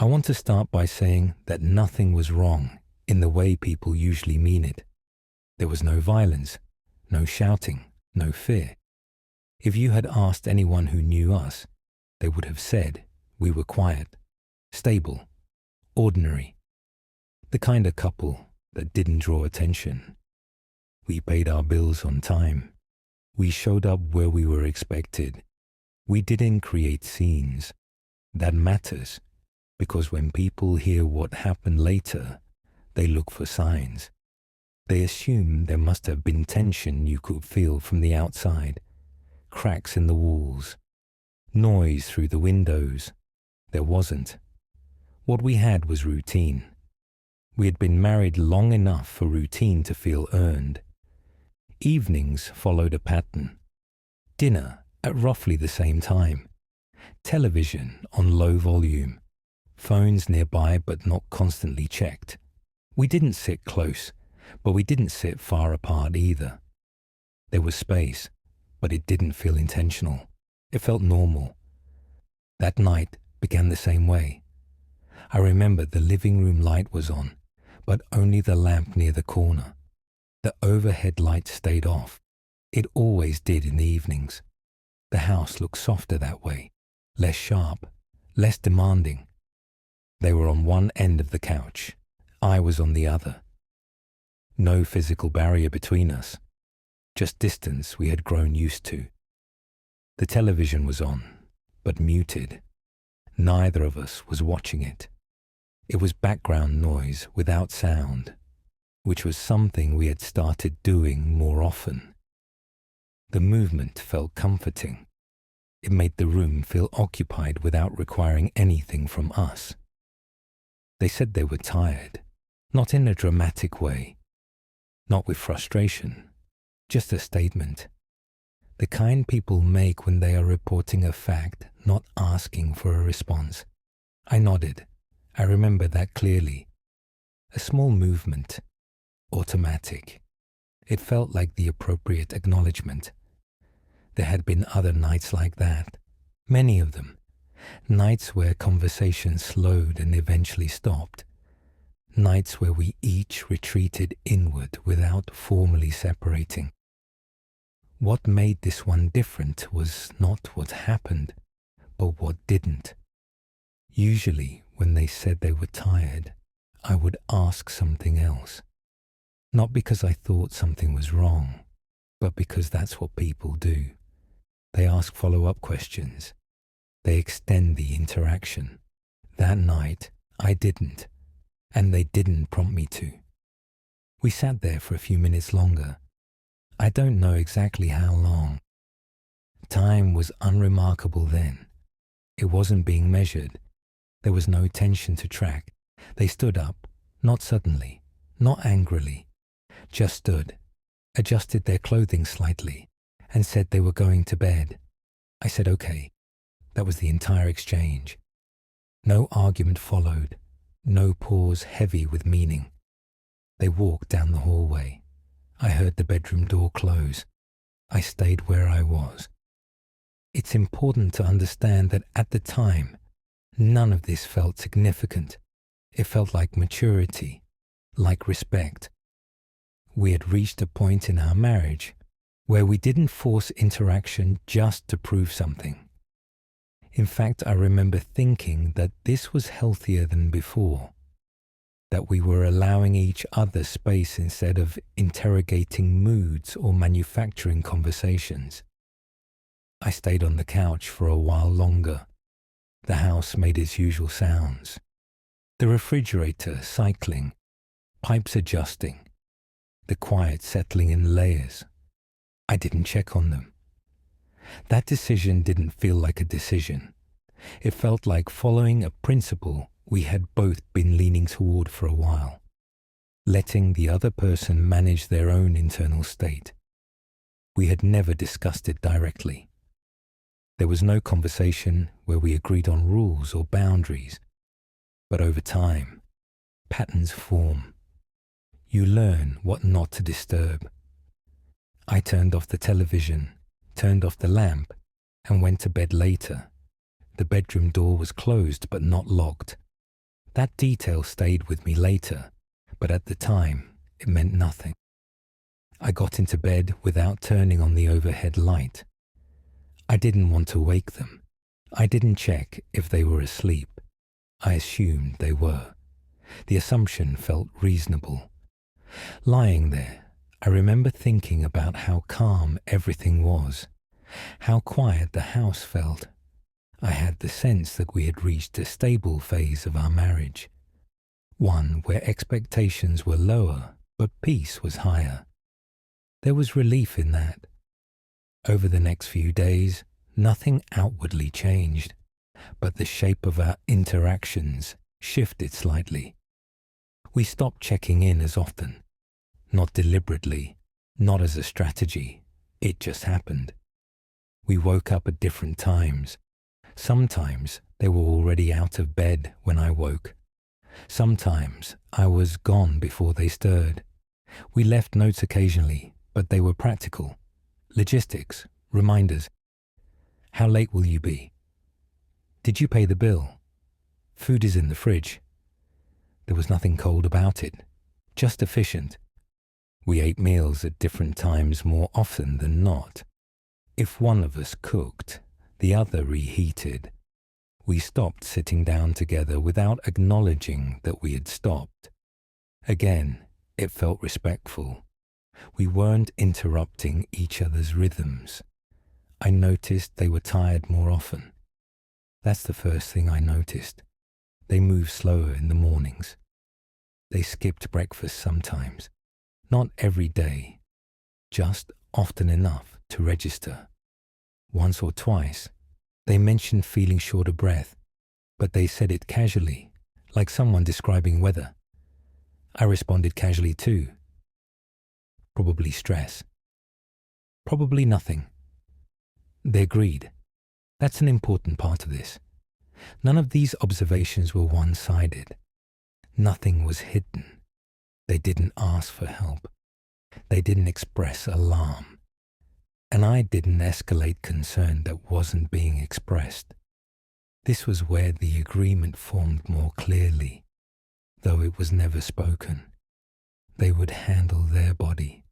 I want to start by saying that nothing was wrong in the way people usually mean it. There was no violence, no shouting, no fear. If you had asked anyone who knew us, they would have said we were quiet, stable, ordinary, the kind of couple that didn't draw attention. We paid our bills on time. We showed up where we were expected. We didn't create scenes. That matters, because when people hear what happened later, they look for signs. They assume there must have been tension you could feel from the outside, cracks in the walls, noise through the windows. There wasn't. What we had was routine. We had been married long enough for routine to feel earned. Evenings followed a pattern. Dinner at roughly the same time. Television on low volume. Phones nearby but not constantly checked. We didn't sit close, but we didn't sit far apart either. There was space, but it didn't feel intentional. It felt normal. That night began the same way. I remember the living room light was on, but only the lamp near the corner. The overhead light stayed off. It always did in the evenings. The house looked softer that way, less sharp, less demanding. They were on one end of the couch. I was on the other. No physical barrier between us, just distance we had grown used to. The television was on, but muted. Neither of us was watching it. It was background noise without sound, which was something we had started doing more often. The movement felt comforting. It made the room feel occupied without requiring anything from us. They said they were tired, not in a dramatic way, not with frustration, just a statement. The kind people make when they are reporting a fact, not asking for a response. I nodded. I remember that clearly. A small movement, automatic. It felt like the appropriate acknowledgement. There had been other nights like that, many of them. Nights where conversation slowed and eventually stopped. Nights where we each retreated inward without formally separating. What made this one different was not what happened, but what didn't. Usually, when they said they were tired, I would ask something else. Not because I thought something was wrong, but because that's what people do. They ask follow-up questions. They extend the interaction. That night, I didn't, and they didn't prompt me to. We sat there for a few minutes longer. I don't know exactly how long. Time was unremarkable then. It wasn't being measured. There was no tension to track. They stood up, not suddenly, not angrily, just stood, adjusted their clothing slightly, and said they were going to bed. I said okay. That was the entire exchange. No argument followed, no pause heavy with meaning. They walked down the hallway. I heard the bedroom door close. I stayed where I was. It's important to understand that at the time, none of this felt significant. It felt like maturity, like respect. We had reached a point in our marriage where we didn't force interaction just to prove something. In fact, I remember thinking that this was healthier than before, that we were allowing each other space instead of interrogating moods or manufacturing conversations. I stayed on the couch for a while longer. The house made its usual sounds. The refrigerator cycling, pipes adjusting, the quiet settling in layers. I didn't check on them. That decision didn't feel like a decision. It felt like following a principle we had both been leaning toward for a while, letting the other person manage their own internal state. We had never discussed it directly. There was no conversation where we agreed on rules or boundaries. But over time, patterns form. You learn what not to disturb. I turned off the television, turned off the lamp, and went to bed later. The bedroom door was closed but not locked. That detail stayed with me later, but at the time, it meant nothing. I got into bed without turning on the overhead light. I didn't want to wake them. I didn't check if they were asleep. I assumed they were. The assumption felt reasonable. Lying there, I remember thinking about how calm everything was, how quiet the house felt. I had the sense that we had reached a stable phase of our marriage, one where expectations were lower, but peace was higher. There was relief in that. Over the next few days, nothing outwardly changed, but the shape of our interactions shifted slightly. We stopped checking in as often, not deliberately, not as a strategy. It just happened. We woke up at different times. Sometimes they were already out of bed when I woke. Sometimes I was gone before they stirred. We left notes occasionally, but they were practical. Logistics, reminders. How late will you be? Did you pay the bill? Food is in the fridge. There was nothing cold about it, just efficient. We ate meals at different times more often than not. If one of us cooked, the other reheated. We stopped sitting down together without acknowledging that we had stopped. Again, it felt respectful. We weren't interrupting each other's rhythms. I noticed they were tired more often. That's the first thing I noticed. They moved slower in the mornings. They skipped breakfast sometimes. Not every day, just often enough to register. Once or twice, they mentioned feeling short of breath, but they said it casually, like someone describing weather. I responded casually too. Probably stress. Probably nothing. They agreed. That's an important part of this. None of these observations were one-sided. Nothing was hidden. They didn't ask for help. They didn't express alarm. And I didn't escalate concern that wasn't being expressed. This was where the agreement formed more clearly, though it was never spoken. They would handle their body.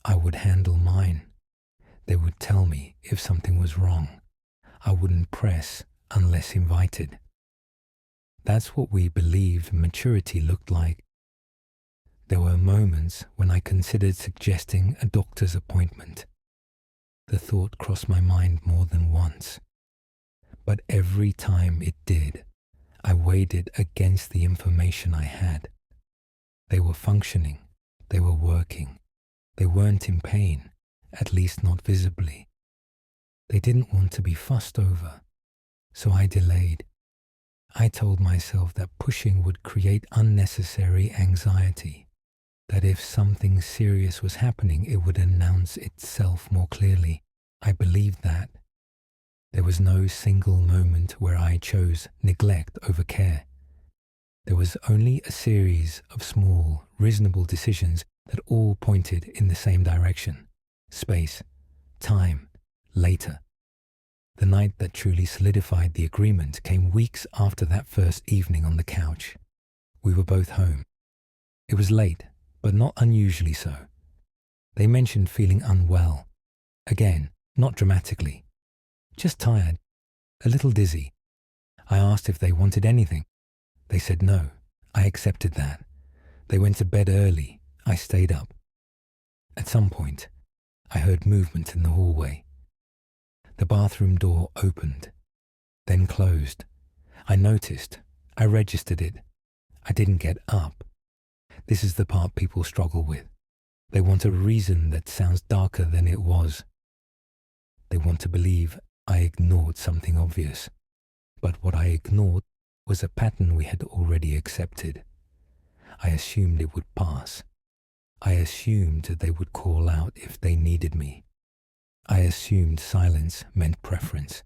I would handle mine. They would tell me if something was wrong. I wouldn't press unless invited. That's what we believed maturity looked like. There were moments when I considered suggesting a doctor's appointment. The thought crossed my mind more than once. But every time it did, I weighed it against the information I had. They were functioning. They were working. They weren't in pain, at least not visibly. They didn't want to be fussed over, so I delayed. I told myself that pushing would create unnecessary anxiety, that if something serious was happening, it would announce itself more clearly. I believed that. There was no single moment where I chose neglect over care. There was only a series of small, reasonable decisions that all pointed in the same direction. Space, time, later. The night that truly solidified the agreement came weeks after that first evening on the couch. We were both home. It was late, but not unusually so. They mentioned feeling unwell. Again, not dramatically. Just tired, a little dizzy. I asked if they wanted anything. They said no. I accepted that. They went to bed early. I stayed up. At some point, I heard movement in the hallway. The bathroom door opened, then closed. I noticed. I registered it. I didn't get up. This is the part people struggle with. They want a reason that sounds darker than it was. They want to believe I ignored something obvious. But what I ignored was a pattern we had already accepted. I assumed it would pass. I assumed they would call out if they needed me. I assumed silence meant preference.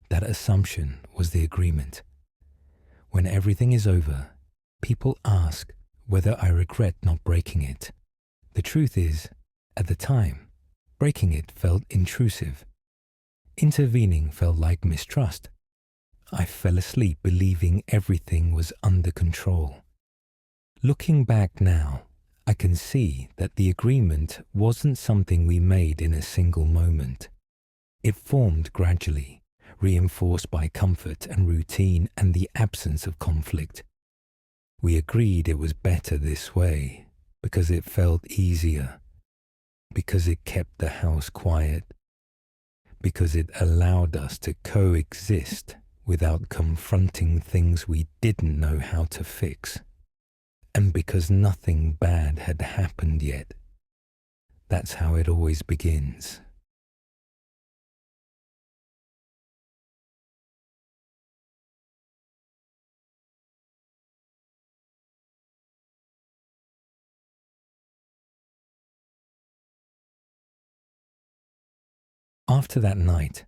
That assumption was the agreement. When everything is over, people ask whether I regret not breaking it. The truth is, at the time, breaking it felt intrusive. Intervening felt like mistrust. I fell asleep believing everything was under control. Looking back now, I can see that the agreement wasn't something we made in a single moment. It formed gradually, reinforced by comfort and routine and the absence of conflict. We agreed it was better this way because it felt easier, because it kept the house quiet, because it allowed us to coexist without confronting things we didn't know how to fix, and because nothing bad had happened yet. That's how it always begins. After that night,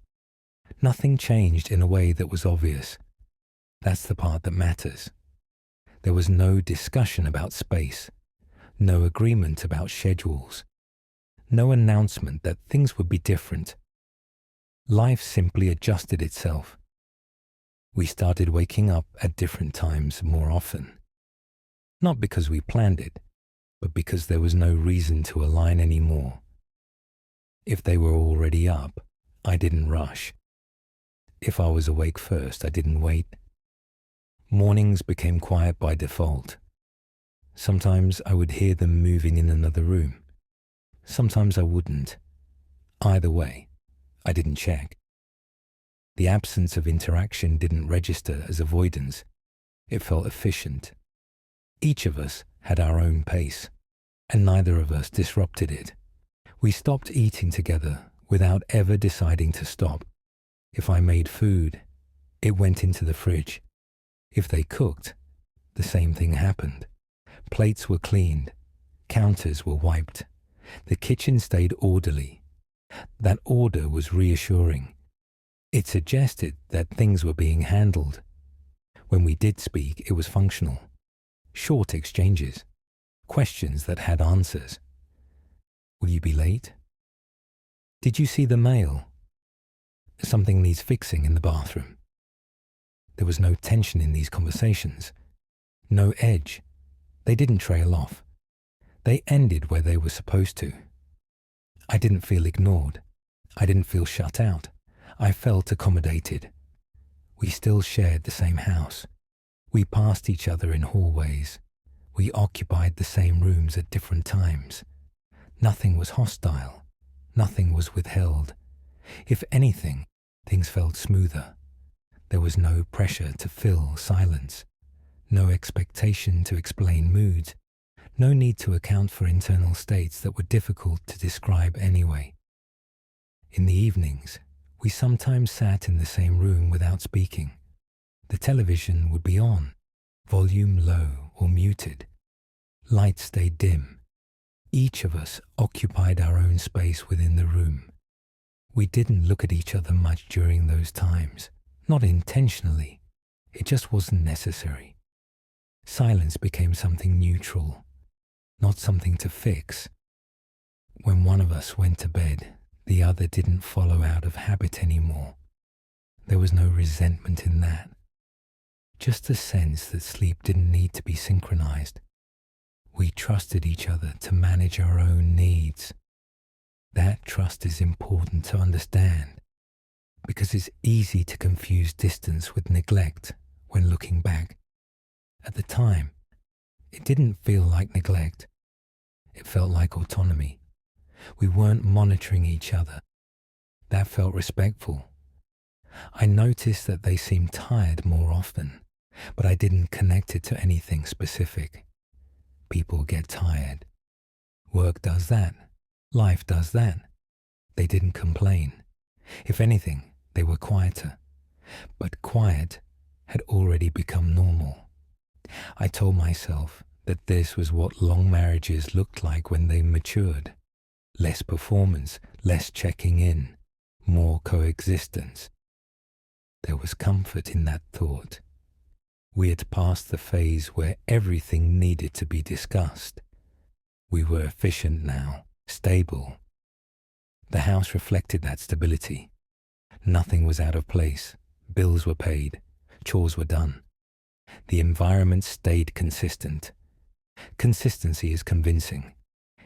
nothing changed in a way that was obvious. That's the part that matters. There was no discussion about space, no agreement about schedules, no announcement that things would be different. Life simply adjusted itself. We started waking up at different times more often. Not because we planned it, but because there was no reason to align anymore. If they were already up, I didn't rush. If I was awake first, I didn't wait. Mornings became quiet by default. Sometimes I would hear them moving in another room. Sometimes I wouldn't. Either way, I didn't check. The absence of interaction didn't register as avoidance. It felt efficient. Each of us had our own pace, and neither of us disrupted it. We stopped eating together without ever deciding to stop. If I made food, it went into the fridge. If they cooked, the same thing happened. Plates were cleaned, counters were wiped. The kitchen stayed orderly. That order was reassuring. It suggested that things were being handled. When we did speak, it was functional. Short exchanges, questions that had answers. Will you be late? Did you see the mail? Something needs fixing in the bathroom. There was no tension in these conversations. No edge. They didn't trail off. They ended where they were supposed to. I didn't feel ignored. I didn't feel shut out. I felt accommodated. We still shared the same house. We passed each other in hallways. We occupied the same rooms at different times. Nothing was hostile. Nothing was withheld. If anything, things felt smoother. There was no pressure to fill silence. No expectation to explain moods. No need to account for internal states that were difficult to describe anyway. In the evenings, we sometimes sat in the same room without speaking. The television would be on, volume low or muted. Light stayed dim. Each of us occupied our own space within the room. We didn't look at each other much during those times, not intentionally. It just wasn't necessary. Silence became something neutral, not something to fix. When one of us went to bed, the other didn't follow out of habit anymore. There was no resentment in that. Just a sense that sleep didn't need to be synchronized. We trusted each other to manage our own needs. That trust is important to understand because it's easy to confuse distance with neglect when looking back. At the time, it didn't feel like neglect. It felt like autonomy. We weren't monitoring each other. That felt respectful. I noticed that they seemed tired more often, but I didn't connect it to anything specific. People get tired. Work does that. Life does that. They didn't complain. If anything, they were quieter. But quiet had already become normal. I told myself that this was what long marriages looked like when they matured. Less performance, less checking in, more coexistence. There was comfort in that thought. We had passed the phase where everything needed to be discussed. We were efficient now, stable. The house reflected that stability. Nothing was out of place. Bills were paid. chores were done. The environment stayed consistent. Consistency is convincing.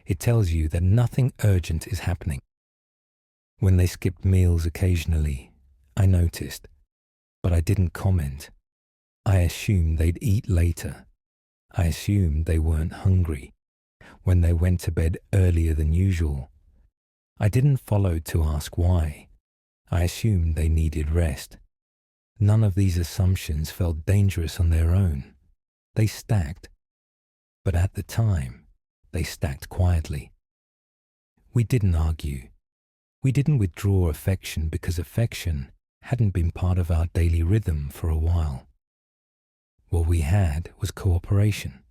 It tells you that nothing urgent is happening. When they skipped meals occasionally, I noticed, but I didn't comment. I assumed they'd eat later. I assumed they weren't hungry. When they went to bed earlier than usual, I didn't follow to ask why. I assumed they needed rest. None of these assumptions felt dangerous on their own. They stacked. But at the time, they stacked quietly. We didn't argue. We didn't withdraw affection because affection hadn't been part of our daily rhythm for a while. What we had was cooperation.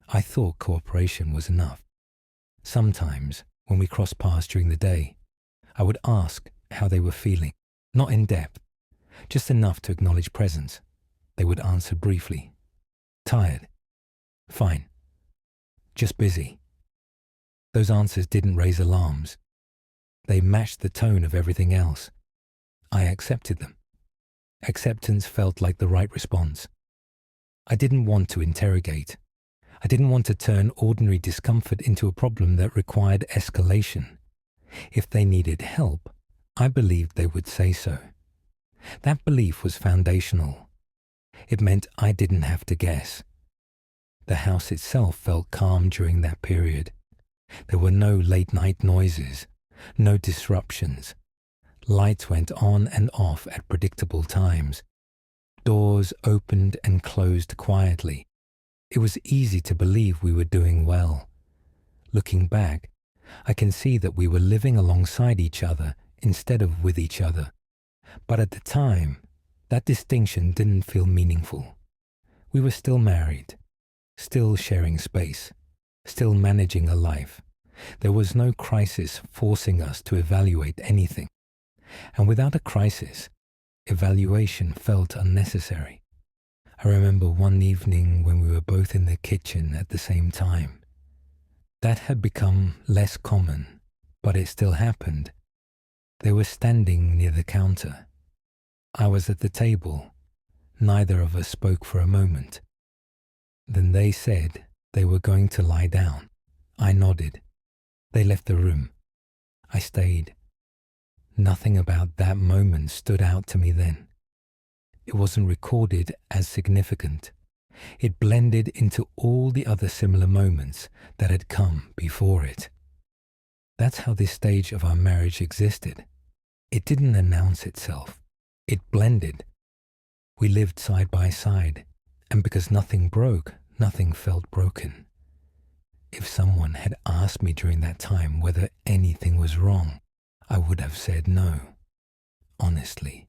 I thought cooperation was enough. Sometimes, when we crossed paths during the day, I would ask how they were feeling, not in depth, just enough to acknowledge presence. They would answer briefly. Tired. Fine. Just busy. Those answers didn't raise alarms. They matched the tone of everything else. I accepted them. Acceptance felt like the right response. I didn't want to interrogate. I didn't want to turn ordinary discomfort into a problem that required escalation. If they needed help, I believed they would say so. That belief was foundational. It meant I didn't have to guess. The house itself felt calm during that period. There were no late-night noises, no disruptions. Lights went on and off at predictable times. Doors opened and closed quietly. It was easy to believe we were doing well. Looking back, I can see that we were living alongside each other instead of with each other. But at the time, that distinction didn't feel meaningful. We were still married, still sharing space, still managing a life. There was no crisis forcing us to evaluate anything. And without a crisis, evaluation felt unnecessary. I remember one evening when we were both in the kitchen at the same time. That had become less common, but it still happened. They were standing near the counter. I was at the table. Neither of us spoke for a moment. Then they said they were going to lie down. I nodded. They left the room. I stayed. Nothing about that moment stood out to me then. It wasn't recorded as significant. It blended into all the other similar moments that had come before it. That's how this stage of our marriage existed. It didn't announce itself. It blended. We lived side by side, and because nothing broke, nothing felt broken. If someone had asked me during that time whether anything was wrong, I would have said no. Honestly,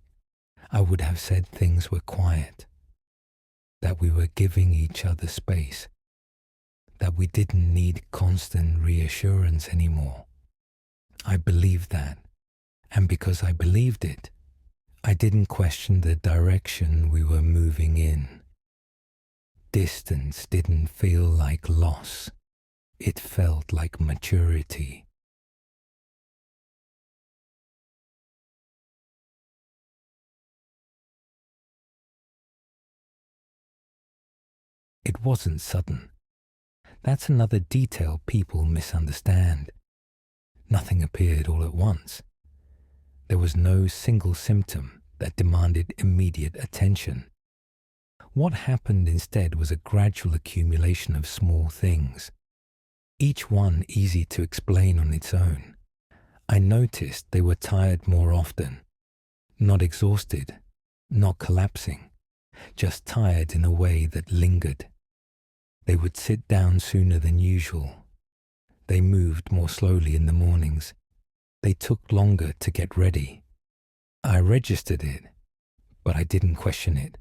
I would have said things were quiet, that we were giving each other space, that we didn't need constant reassurance anymore. I believed that, and because I believed it, I didn't question the direction we were moving in. Distance didn't feel like loss. It felt like maturity. It wasn't sudden. That's another detail people misunderstand. Nothing appeared all at once. There was no single symptom that demanded immediate attention. What happened instead was a gradual accumulation of small things, each one easy to explain on its own. I noticed they were tired more often, not exhausted, not collapsing, just tired in a way that lingered. They would sit down sooner than usual. They moved more slowly in the mornings. They took longer to get ready. I registered it, but I didn't question it.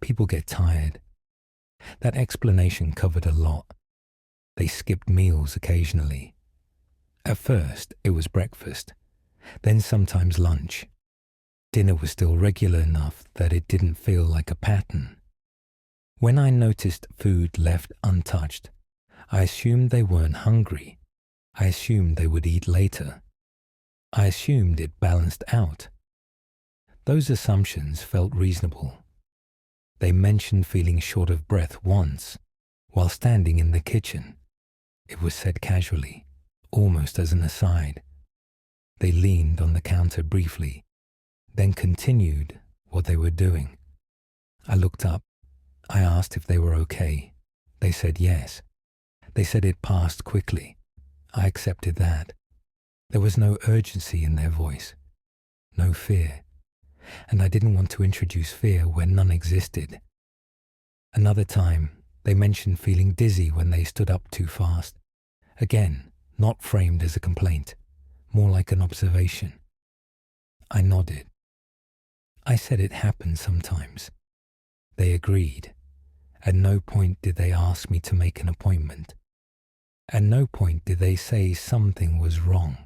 People get tired. That explanation covered a lot. They skipped meals occasionally. At first, it was breakfast, then sometimes lunch. Dinner was still regular enough that it didn't feel like a pattern. When I noticed food left untouched, I assumed they weren't hungry. I assumed they would eat later. I assumed it balanced out. Those assumptions felt reasonable. They mentioned feeling short of breath once while standing in the kitchen. It was said casually, almost as an aside. They leaned on the counter briefly, then continued what they were doing. I looked up. I asked if they were okay. They said yes. They said it passed quickly. I accepted that. There was no urgency in their voice, no fear, and I didn't want to introduce fear where none existed. Another time, they mentioned feeling dizzy when they stood up too fast. Again, not framed as a complaint, more like an observation. I nodded. I said it happens sometimes. They agreed. At no point did they ask me to make an appointment. At no point did they say something was wrong.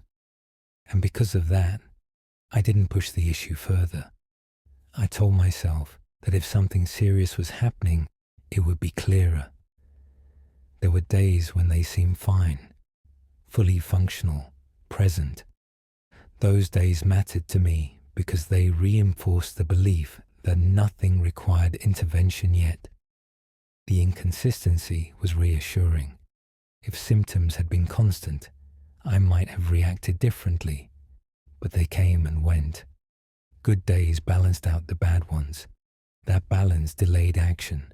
And because of that, I didn't push the issue further. I told myself that if something serious was happening, it would be clearer. There were days when they seemed fine, fully functional, present. Those days mattered to me because they reinforced the belief that nothing required intervention yet. The inconsistency was reassuring. If symptoms had been constant, I might have reacted differently, but they came and went. Good days balanced out the bad ones. That balance delayed action.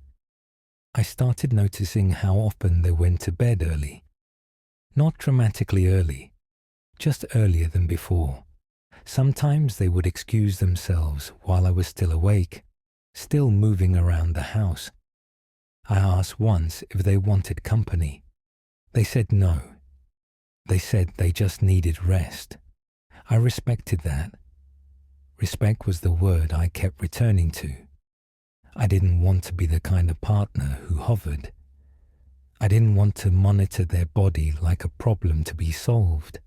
I started noticing how often they went to bed early. Not dramatically early, just earlier than before. Sometimes they would excuse themselves while I was still awake, still moving around the house. I asked once if they wanted company. They said no. They said they just needed rest. I respected that. Respect was the word I kept returning to. I didn't want to be the kind of partner who hovered. I didn't want to monitor their body like a problem to be solved.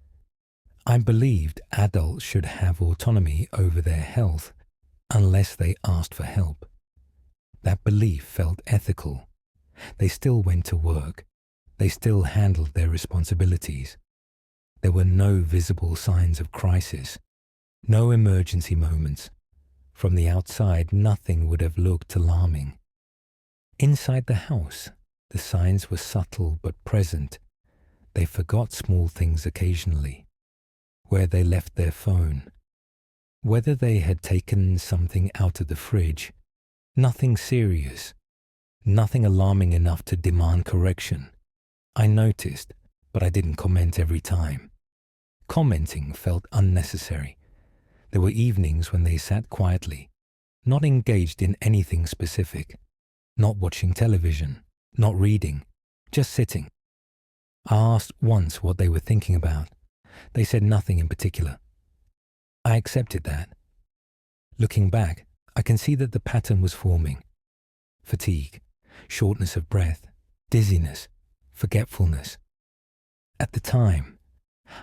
I believed adults should have autonomy over their health unless they asked for help. That belief felt ethical. They still went to work. They still handled their responsibilities. There were no visible signs of crisis, no emergency moments. From the outside, nothing would have looked alarming. Inside the house, the signs were subtle but present. They forgot small things occasionally. Where they left their phone, whether they had taken something out of the fridge. Nothing serious, nothing alarming enough to demand correction. I noticed, but I didn't comment every time. Commenting felt unnecessary. There were evenings when they sat quietly, not engaged in anything specific, not watching television, not reading, just sitting. I asked once what they were thinking about. They said nothing in particular. I accepted that. Looking back, I can see that the pattern was forming. Fatigue, shortness of breath, dizziness, forgetfulness. At the time,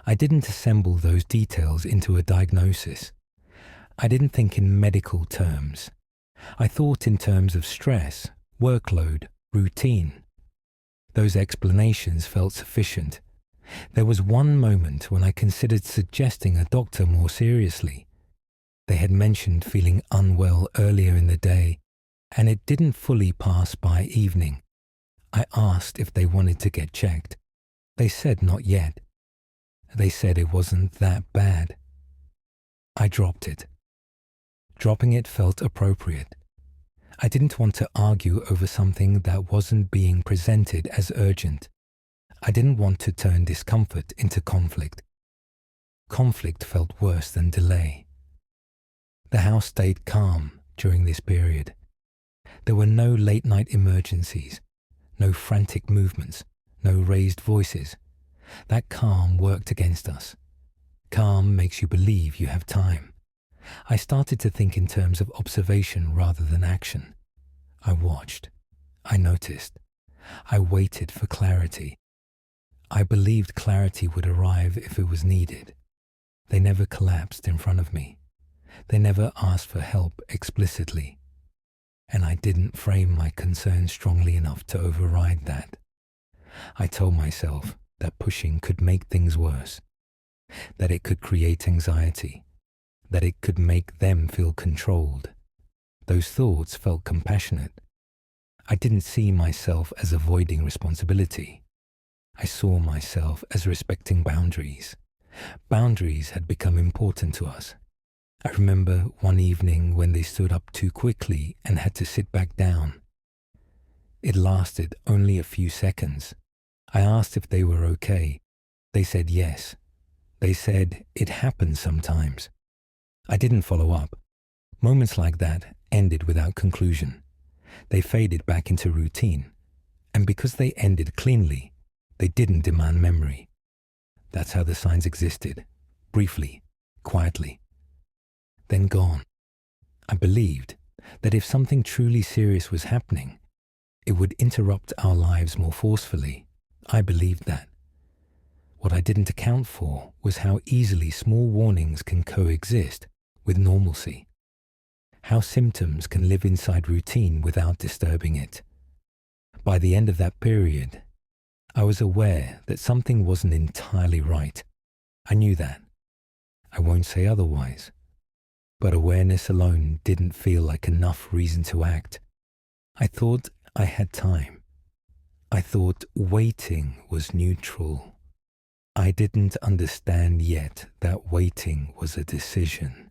I didn't assemble those details into a diagnosis. I didn't think in medical terms. I thought in terms of stress, workload, routine. Those explanations felt sufficient. There was one moment when I considered suggesting a doctor more seriously. They had mentioned feeling unwell earlier in the day, and it didn't fully pass by evening. I asked if they wanted to get checked. They said not yet. They said it wasn't that bad. I dropped it. Dropping it felt appropriate. I didn't want to argue over something that wasn't being presented as urgent. I didn't want to turn discomfort into conflict. Conflict felt worse than delay. The house stayed calm during this period. There were no late-night emergencies, no frantic movements, no raised voices. That calm worked against us. Calm makes you believe you have time. I started to think in terms of observation rather than action. I watched. I noticed. I waited for clarity. I believed clarity would arrive if it was needed. They never collapsed in front of me. They never asked for help explicitly. And I didn't frame my concern strongly enough to override that. I told myself that pushing could make things worse, that it could create anxiety, that it could make them feel controlled. Those thoughts felt compassionate. I didn't see myself as avoiding responsibility. I saw myself as respecting boundaries. Boundaries had become important to us. I remember one evening when they stood up too quickly and had to sit back down. It lasted only a few seconds. I asked if they were okay. They said yes. They said it happens sometimes. I didn't follow up. Moments like that ended without conclusion. They faded back into routine. And because they ended cleanly, they didn't demand memory. That's how the signs existed, briefly, quietly. Then gone. I believed that if something truly serious was happening, it would interrupt our lives more forcefully. I believed that. What I didn't account for was how easily small warnings can coexist with normalcy. How symptoms can live inside routine without disturbing it. By the end of that period, I was aware that something wasn't entirely right. I knew that. I won't say otherwise. But awareness alone didn't feel like enough reason to act. I thought I had time. I thought waiting was neutral. I didn't understand yet that waiting was a decision.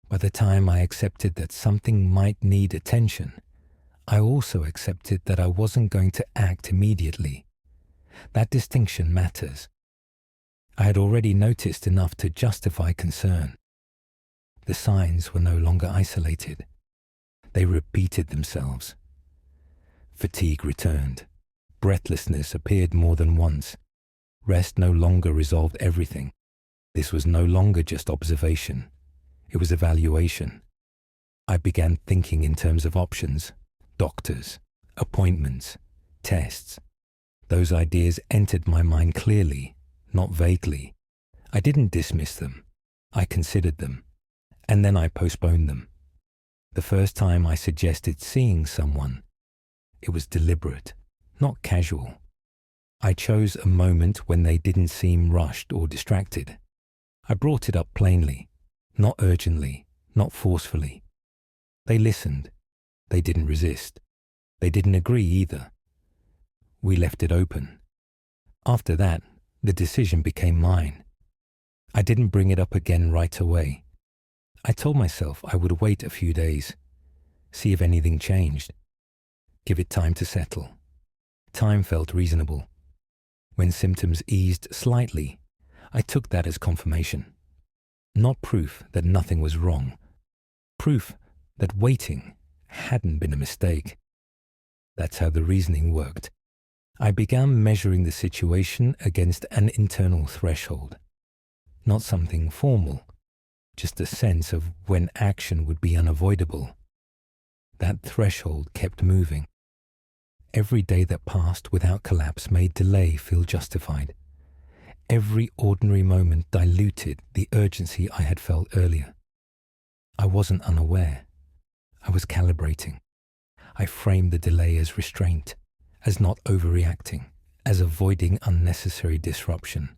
By the time I accepted that something might need attention, I also accepted that I wasn't going to act immediately. That distinction matters. I had already noticed enough to justify concern. The signs were no longer isolated. They repeated themselves. Fatigue returned. Breathlessness appeared more than once. Rest no longer resolved everything. This was no longer just observation. It was evaluation. I began thinking in terms of options, doctors, appointments, tests. Those ideas entered my mind clearly, not vaguely. I didn't dismiss them. I considered them. And then I postponed them. The first time I suggested seeing someone, it was deliberate, not casual. I chose a moment when they didn't seem rushed or distracted. I brought it up plainly, not urgently, not forcefully. They listened. They didn't resist. They didn't agree either. We left it open. After that, the decision became mine. I didn't bring it up again right away. I told myself I would wait a few days, see if anything changed, give it time to settle. Time felt reasonable. When symptoms eased slightly, I took that as confirmation. Not proof that nothing was wrong. Proof that waiting hadn't been a mistake. That's how the reasoning worked. I began measuring the situation against an internal threshold. Not something formal, just a sense of when action would be unavoidable. That threshold kept moving. Every day that passed without collapse made delay feel justified. Every ordinary moment diluted the urgency I had felt earlier. I wasn't unaware. I was calibrating. I framed the delay as restraint, as not overreacting, as avoiding unnecessary disruption.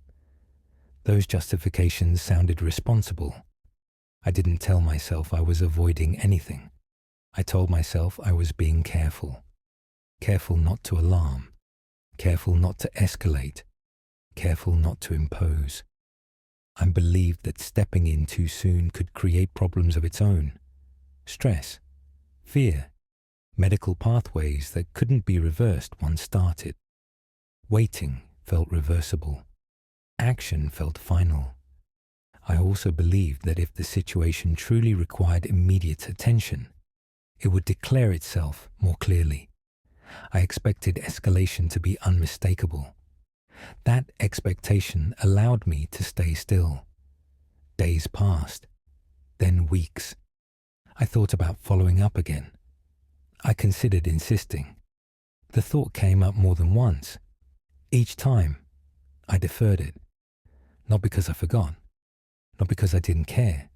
Those justifications sounded responsible. I didn't tell myself I was avoiding anything. I told myself I was being careful. Careful not to alarm. Careful not to escalate. Careful not to impose. I believed that stepping in too soon could create problems of its own. Stress, fear, medical pathways that couldn't be reversed once started. Waiting felt reversible. Action felt final. I also believed that if the situation truly required immediate attention, it would declare itself more clearly. I expected escalation to be unmistakable. That expectation allowed me to stay still. Days passed, then weeks. I thought about following up again. I considered insisting. The thought came up more than once. Each time, I deferred it. Not because I forgot, not because I didn't care,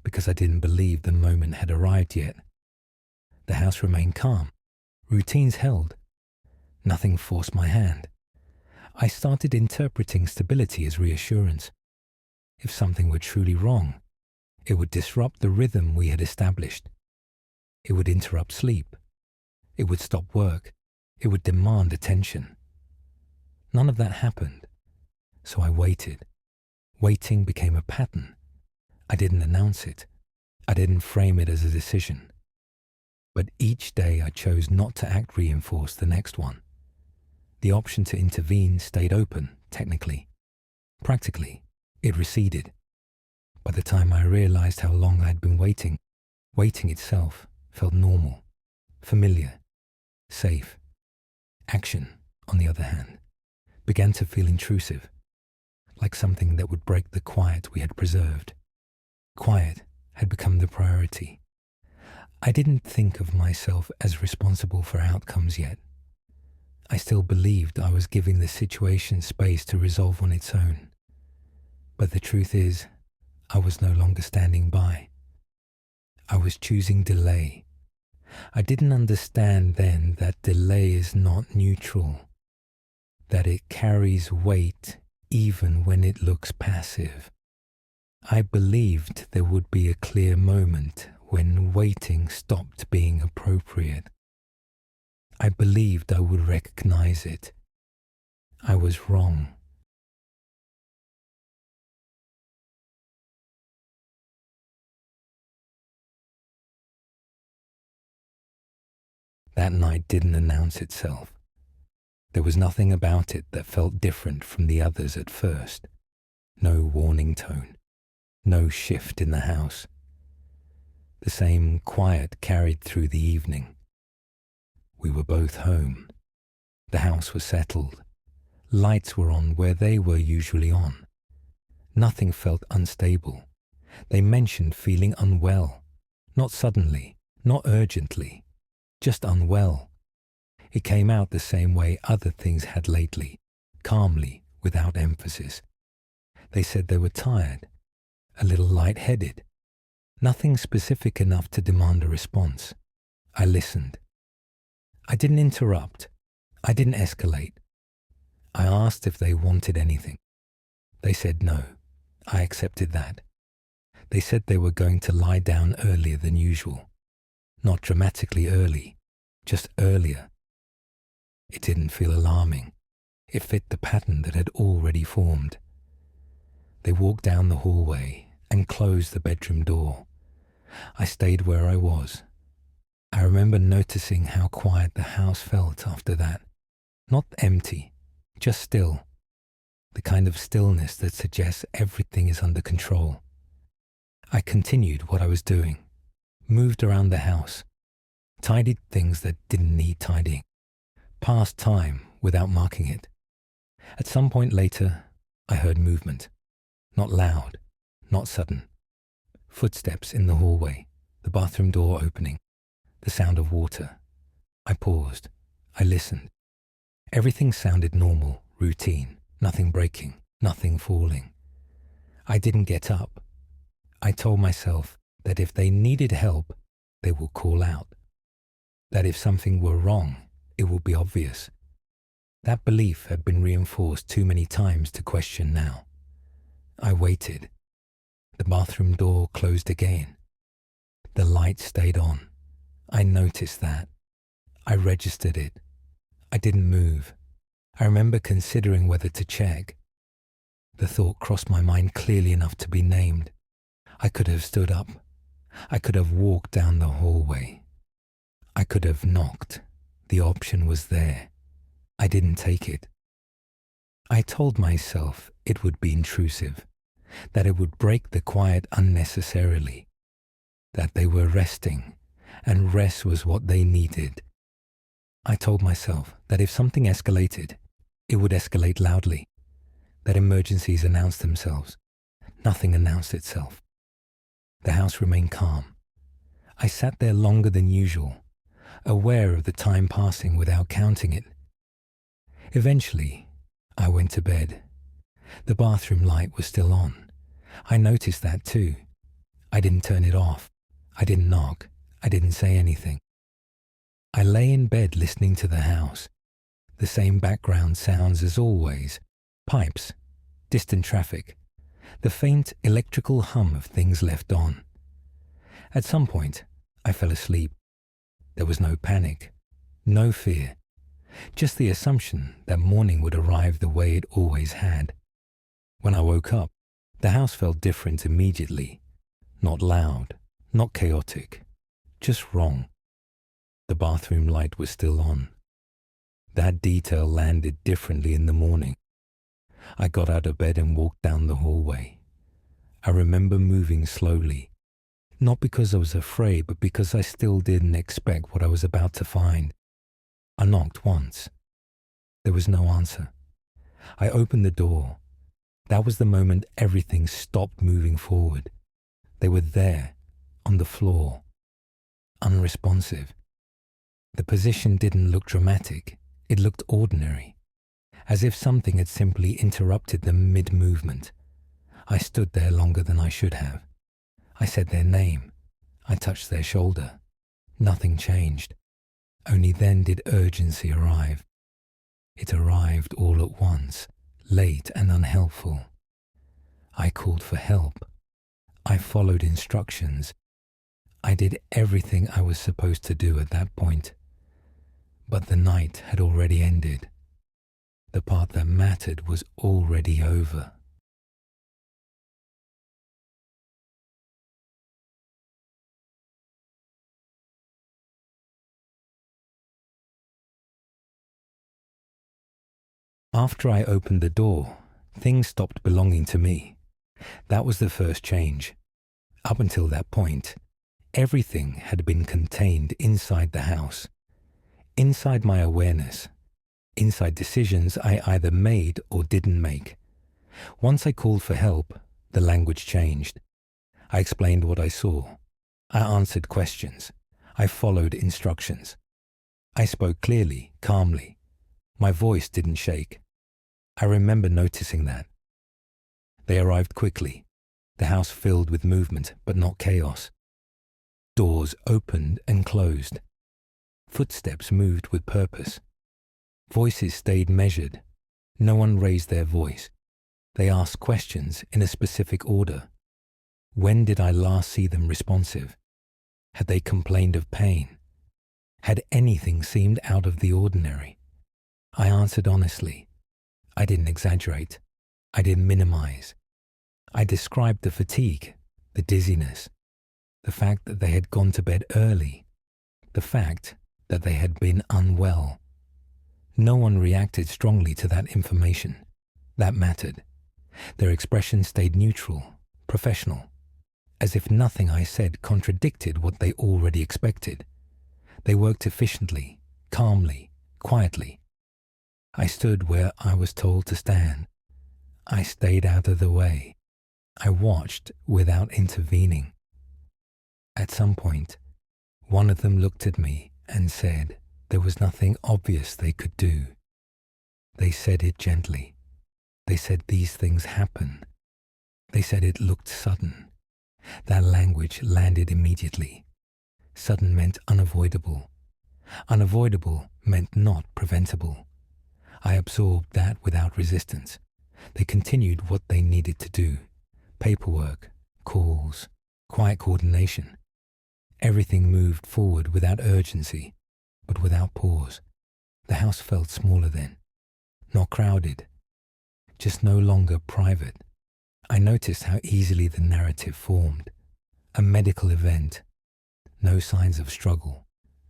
because I didn't believe the moment had arrived yet. The house remained calm. Routines held. Nothing forced my hand. I started interpreting stability as reassurance. If something were truly wrong, it would disrupt the rhythm we had established. It would interrupt sleep. It would stop work. It would demand attention. None of that happened, so I waited. Waiting became a pattern. I didn't announce it. I didn't frame it as a decision. But each day I chose not to act reinforce the next one. The option to intervene stayed open, technically. Practically, it receded. By the time I realized how long I'd been waiting, waiting itself felt normal, familiar, safe. Action, on the other hand, began to feel intrusive, like something that would break the quiet we had preserved. Quiet had become the priority. I didn't think of myself as responsible for outcomes yet. I still believed I was giving the situation space to resolve on its own. But the truth is, I was no longer standing by. I was choosing delay. I didn't understand then that delay is not neutral, that it carries weight even when it looks passive. I believed there would be a clear moment when waiting stopped being appropriate. I believed I would recognize it. I was wrong. That night didn't announce itself. There was nothing about it that felt different from the others at first. No warning tone. No shift in the house. The same quiet carried through the evening. We were both home. The house was settled. Lights were on where they were usually on. Nothing felt unstable. They mentioned feeling unwell. Not suddenly, not urgently, just unwell. It came out the same way other things had lately, calmly, without emphasis. They said they were tired, a little lightheaded. Nothing specific enough to demand a response. I listened. I didn't interrupt. I didn't escalate. I asked if they wanted anything. They said no. I accepted that. They said they were going to lie down earlier than usual. Not dramatically early, just earlier. It didn't feel alarming. It fit the pattern that had already formed. They walked down the hallway and closed the bedroom door. I stayed where I was. I remember noticing how quiet the house felt after that. Not empty, just still. The kind of stillness that suggests everything is under control. I continued what I was doing, moved around the house, tidied things that didn't need tidying, passed time without marking it. At some point later, I heard movement. Not loud, not sudden. Footsteps in the hallway, the bathroom door opening, the sound of water. I paused. I listened. Everything sounded normal, routine, nothing breaking, nothing falling. I didn't get up. I told myself that if they needed help, they would call out. That if something were wrong, it would be obvious. That belief had been reinforced too many times to question now. I waited. The bathroom door closed again. The light stayed on. I noticed that. I registered it. I didn't move. I remember considering whether to check. The thought crossed my mind clearly enough to be named. I could have stood up. I could have walked down the hallway. I could have knocked. The option was there. I didn't take it. I told myself it would be intrusive, that it would break the quiet unnecessarily, that they were resting, and rest was what they needed. I told myself that if something escalated, it would escalate loudly, that emergencies announced themselves. Nothing announced itself. The house remained calm. I sat there longer than usual, aware of the time passing without counting it. Eventually, I went to bed. The bathroom light was still on. I noticed that too. I didn't turn it off. I didn't knock. I didn't say anything. I lay in bed listening to the house. The same background sounds as always. Pipes, distant traffic, the faint electrical hum of things left on. At some point, I fell asleep. There was no panic, no fear, just the assumption that morning would arrive the way it always had. When I woke up, the house felt different immediately. Not loud, not chaotic, just wrong. The bathroom light was still on. That detail landed differently in the morning. I got out of bed and walked down the hallway. I remember moving slowly, not because I was afraid, but because I still didn't expect what I was about to find. I knocked once. There was no answer. I opened the door. That was the moment everything stopped moving forward. They were there, on the floor, unresponsive. The position didn't look dramatic. It looked ordinary, as if something had simply interrupted them mid-movement. I stood there longer than I should have. I said their name. I touched their shoulder. Nothing changed. Only then did urgency arrive. It arrived all at once, late and unhelpful. I called for help. I followed instructions. I did everything I was supposed to do at that point. But the night had already ended. The part that mattered was already over. After I opened the door, things stopped belonging to me. That was the first change. Up until that point, everything had been contained inside the house, inside my awareness, inside decisions I either made or didn't make. Once I called for help, the language changed. I explained what I saw. I answered questions. I followed instructions. I spoke clearly, calmly. My voice didn't shake. I remember noticing that. They arrived quickly, the house filled with movement, but not chaos. Doors opened and closed. Footsteps moved with purpose. Voices stayed measured. No one raised their voice. They asked questions in a specific order. When did I last see them responsive? Had they complained of pain? Had anything seemed out of the ordinary? I answered honestly. I didn't exaggerate. I didn't minimize. I described the fatigue, the dizziness, the fact that they had gone to bed early, the fact that they had been unwell. No one reacted strongly to that information. That mattered. Their expression stayed neutral, professional, as if nothing I said contradicted what they already expected. They worked efficiently, calmly, quietly. I stood where I was told to stand. I stayed out of the way. I watched without intervening. At some point, one of them looked at me and said there was nothing obvious they could do. They said it gently. They said these things happen. They said it looked sudden. That language landed immediately. Sudden meant unavoidable. Unavoidable meant not preventable. I absorbed that without resistance. They continued what they needed to do. Paperwork, calls, quiet coordination. Everything moved forward without urgency, but without pause. The house felt smaller then. Not crowded. Just no longer private. I noticed how easily the narrative formed. A medical event. No signs of struggle.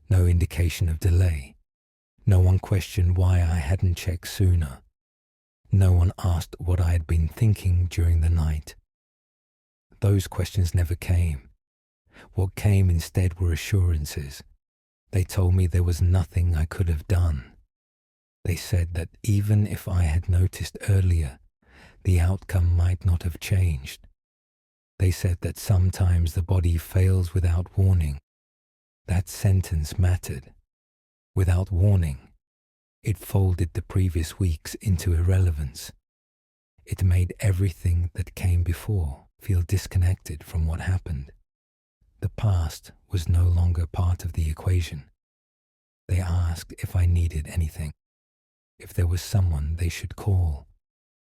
No indication of delay. No one questioned why I hadn't checked sooner. No one asked what I had been thinking during the night. Those questions never came. What came instead were assurances. They told me there was nothing I could have done. They said that even if I had noticed earlier, the outcome might not have changed. They said that sometimes the body fails without warning. That sentence mattered. Without warning, it folded the previous weeks into irrelevance. It made everything that came before feel disconnected from what happened. The past was no longer part of the equation. They asked if I needed anything. if there was someone they should call,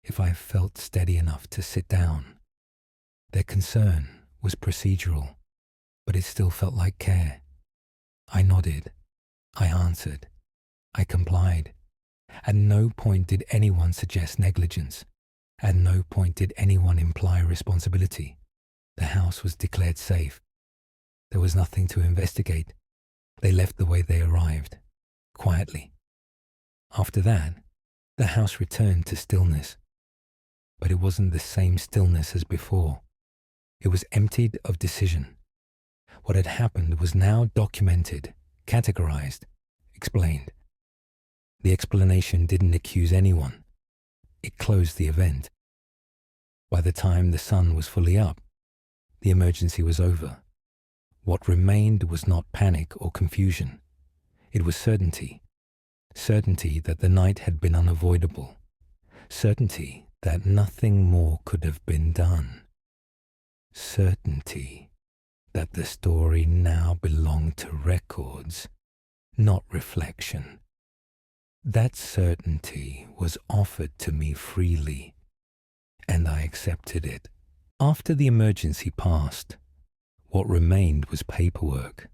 if I felt steady enough to sit down. Their concern was procedural, but it still felt like care. I nodded. I answered. I complied. At no point did anyone suggest negligence. At no point did anyone imply responsibility. The house was declared safe. There was nothing to investigate. They left the way they arrived, quietly. After that, the house returned to stillness. But it wasn't the same stillness as before. It was emptied of decision. What had happened was now documented, categorized, explained. The explanation didn't accuse anyone. It closed the event. By the time the sun was fully up, the emergency was over. What remained was not panic or confusion. It was certainty. Certainty that the night had been unavoidable. Certainty that nothing more could have been done. Certainty that the story now belonged to records, not reflection. That certainty was offered to me freely, and I accepted it. After the emergency passed, what remained was paperwork.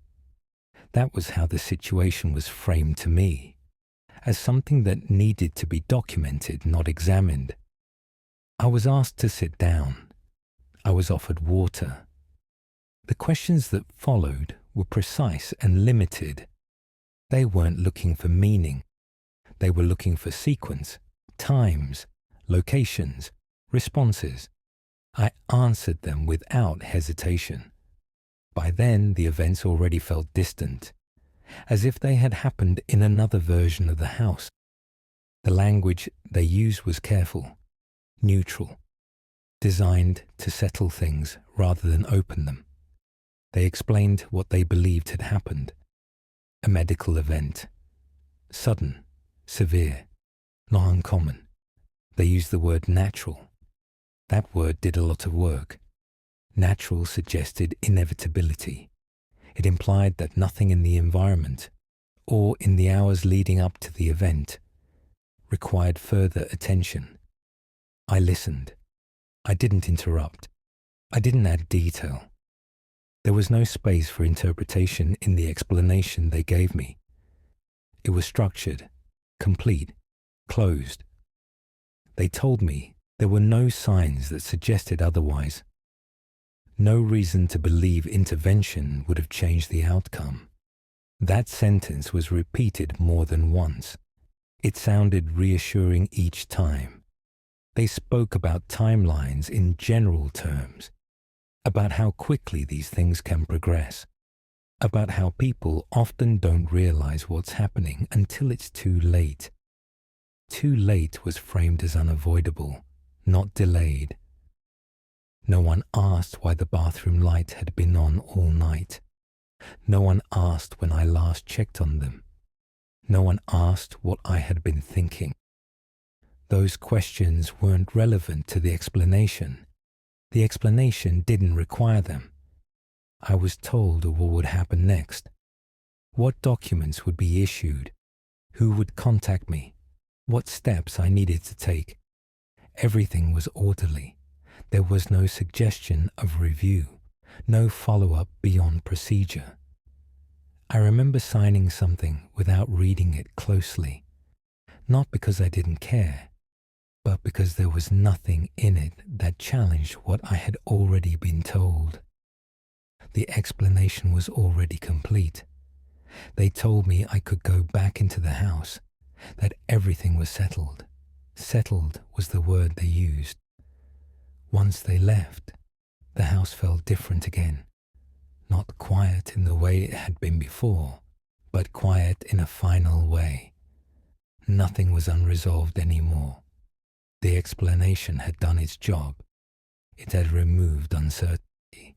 That was how the situation was framed to me, as something that needed to be documented, not examined. I was asked to sit down. I was offered water. The questions that followed were precise and limited. They weren't looking for meaning. They were looking for sequence, times, locations, responses. I answered them without hesitation. By then, the events already felt distant, as if they had happened in another version of the house. The language they used was careful, neutral, designed to settle things rather than open them. They explained what they believed had happened. A medical event. Sudden, severe, not uncommon. They used the word natural. That word did a lot of work. Natural suggested inevitability. It implied that nothing in the environment, or in the hours leading up to the event, required further attention. I listened. I didn't interrupt. I didn't add detail. There was no space for interpretation in the explanation they gave me. It was structured, complete, closed. They told me there were no signs that suggested otherwise. No reason to believe intervention would have changed the outcome. That sentence was repeated more than once. It sounded reassuring each time. They spoke about timelines in general terms, about how quickly these things can progress, about how people often don't realize what's happening until it's too late. Too late was framed as unavoidable, not delayed. No one asked why the bathroom light had been on all night. No one asked when I last checked on them. No one asked what I had been thinking. Those questions weren't relevant to the explanation. The explanation didn't require them. I was told of what would happen next, what documents would be issued, who would contact me, what steps I needed to take. Everything was orderly. There was no suggestion of review, no follow-up beyond procedure. I remember signing something without reading it closely, not because I didn't care, but because there was nothing in it that challenged what I had already been told. The explanation was already complete. They told me I could go back into the house, that everything was settled. Settled was the word they used. Once they left, the house felt different again. Not quiet in the way it had been before, but quiet in a final way. Nothing was unresolved anymore. The explanation had done its job. It had removed uncertainty.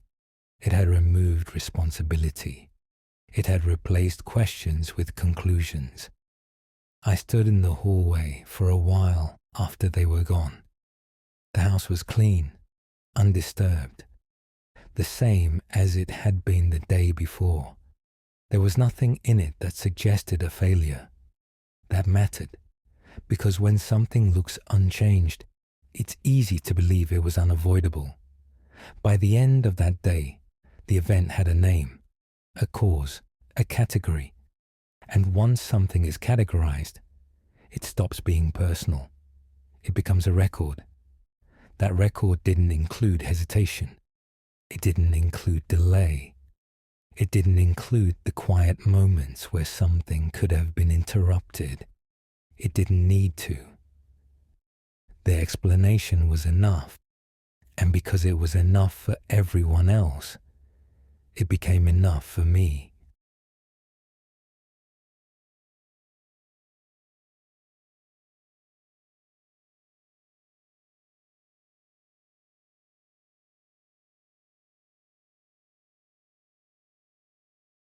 It had removed responsibility. It had replaced questions with conclusions. I stood in the hallway for a while after they were gone. The house was clean, undisturbed, the same as it had been the day before. There was nothing in it that suggested a failure. That mattered. Because when something looks unchanged, it's easy to believe it was unavoidable. By the end of that day, the event had a name, a cause, a category. And once something is categorized, it stops being personal. It becomes a record. That record didn't include hesitation. It didn't include delay. It didn't include the quiet moments where something could have been interrupted. It didn't need to. The explanation was enough, and because it was enough for everyone else, it became enough for me.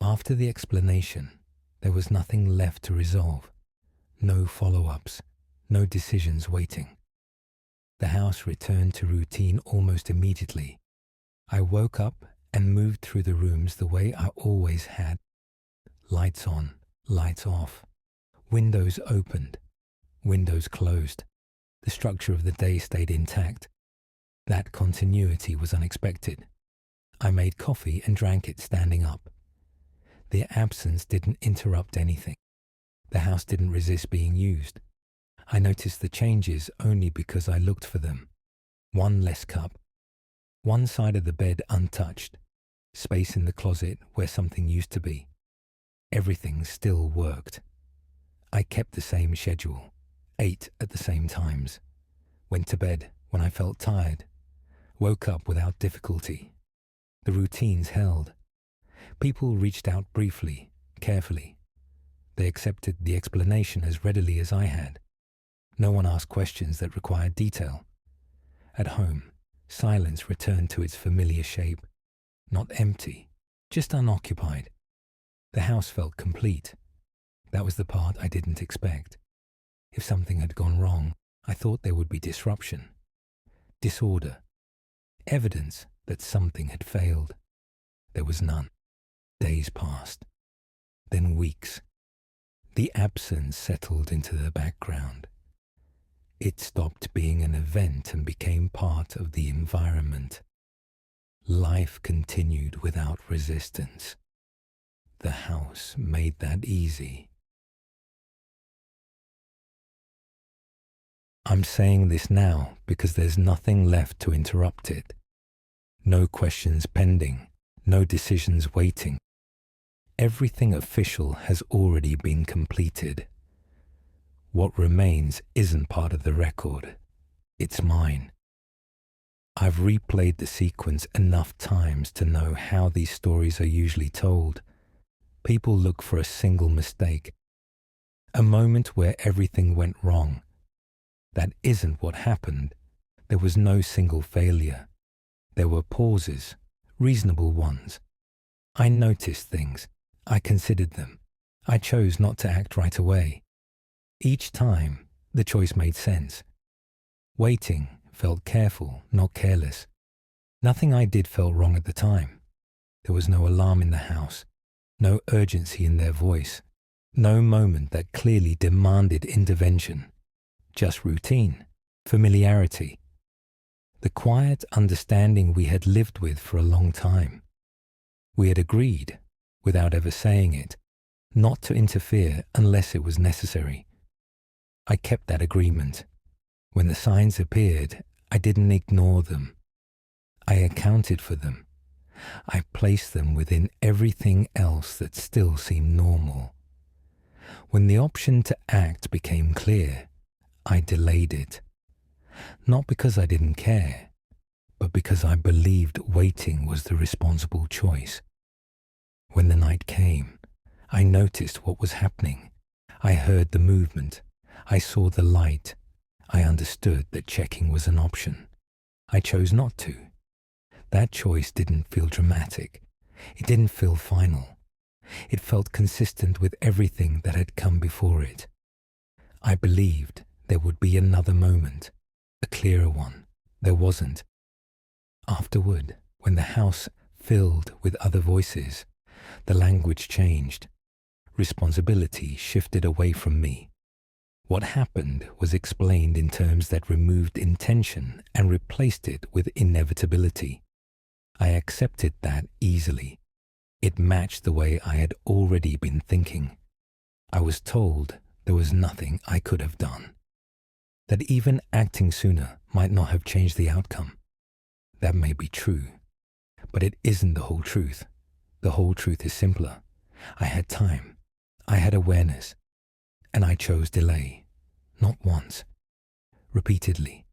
After the explanation, there was nothing left to resolve. No follow-ups, no decisions waiting. The house returned to routine almost immediately. I woke up and moved through the rooms the way I always had. Lights on, lights off. Windows opened, windows closed. The structure of the day stayed intact. That continuity was unexpected. I made coffee and drank it standing up. The absence didn't interrupt anything. The house didn't resist being used. I noticed the changes only because I looked for them. One less cup. One side of the bed untouched. Space in the closet where something used to be. Everything still worked. I kept the same schedule. Ate at the same times. Went to bed when I felt tired. Woke up without difficulty. The routines held. People reached out briefly, carefully. They accepted the explanation as readily as I had. No one asked questions that required detail. At home, silence returned to its familiar shape. Not empty, just unoccupied. The house felt complete. That was the part I didn't expect. If something had gone wrong, I thought there would be disruption, disorder, evidence that something had failed. There was none. Days passed, then weeks. The absence settled into the background. It stopped being an event and became part of the environment. Life continued without resistance. The house made that easy. I'm saying this now because there's nothing left to interrupt it. No questions pending, no decisions waiting. Everything official has already been completed. What remains isn't part of the record. It's mine. I've replayed the sequence enough times to know how these stories are usually told. People look for a single mistake, a moment where everything went wrong. That isn't what happened. There was no single failure. There were pauses, reasonable ones. I noticed things. I considered them. I chose not to act right away. Each time, the choice made sense. Waiting felt careful, not careless. Nothing I did felt wrong at the time. There was no alarm in the house, no urgency in their voice, no moment that clearly demanded intervention. Just routine, familiarity. The quiet understanding we had lived with for a long time. We had agreed, without ever saying it, not to interfere unless it was necessary. I kept that agreement. When the signs appeared, I didn't ignore them. I accounted for them. I placed them within everything else that still seemed normal. When the option to act became clear, I delayed it. Not because I didn't care, but because I believed waiting was the responsible choice. When the night came, I noticed what was happening. I heard the movement. I saw the light. I understood that checking was an option. I chose not to. That choice didn't feel dramatic. It didn't feel final. It felt consistent with everything that had come before it. I believed there would be another moment, a clearer one. There wasn't. Afterward, when the house filled with other voices, the language changed. Responsibility shifted away from me. What happened was explained in terms that removed intention and replaced it with inevitability. I accepted that easily. It matched the way I had already been thinking. I was told there was nothing I could have done. That even acting sooner might not have changed the outcome. That may be true, but it isn't the whole truth. The whole truth is simpler. I had time, I had awareness, and I chose delay. Not once, repeatedly.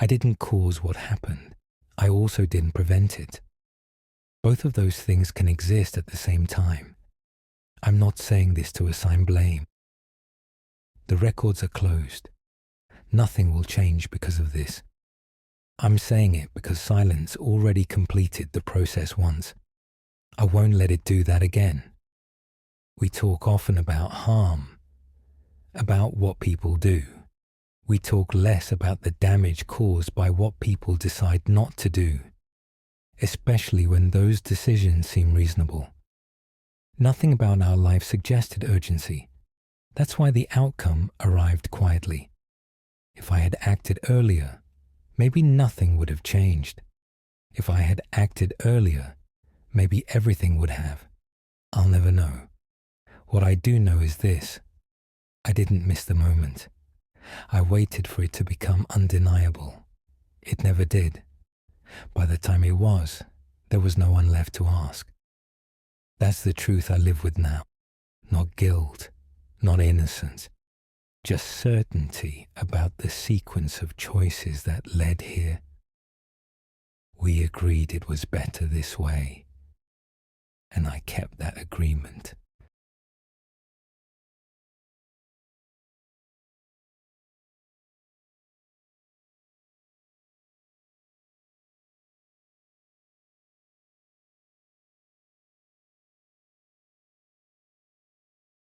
I didn't cause what happened. I also didn't prevent it. Both of those things can exist at the same time. I'm not saying this to assign blame. The records are closed. Nothing will change because of this. I'm saying it because silence already completed the process once. I won't let it do that again. We talk often about harm, about what people do. We talk less about the damage caused by what people decide not to do, especially when those decisions seem reasonable. Nothing about our life suggested urgency. That's why the outcome arrived quietly. If I had acted earlier, maybe nothing would have changed. If I had acted earlier, maybe everything would have. I'll never know. What I do know is this. I didn't miss the moment. I waited for it to become undeniable. It never did. By the time it was, there was no one left to ask. That's the truth I live with now. Not guilt, not innocence. Just certainty about the sequence of choices that led here. We agreed it was better this way, and I kept that agreement.